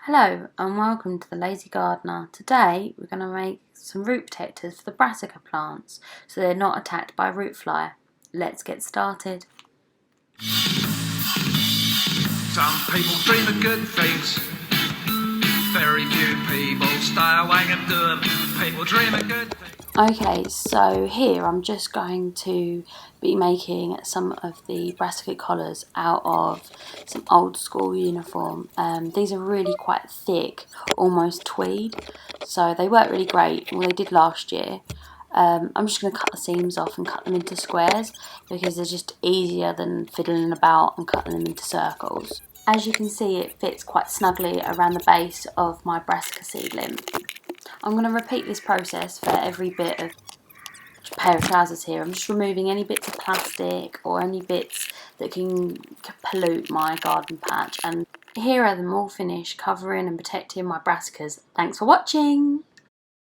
Hello and welcome to the Lazy Gardener. Today we're going to make some root protectors for the brassica plants so they're not attacked by root fly. Let's get started. Some people dream of good things. Very few people stay awake and do them. People dream of good things. Okay, so here I'm just going to be making some of the brassica collars out of some old school uniform. These are really quite thick, almost tweed, so they work really great. Well, they did last year. I'm just going to cut the seams off and cut them into squares because they're just easier than fiddling about and cutting them into circles. As you can see, it fits quite snugly around the base of my brassica seedling. I'm going to repeat this process for every bit of pair of trousers here. I'm just removing any bits of plastic or any bits that can pollute my garden patch, and here are them all finished, covering and protecting my brassicas. Thanks for watching!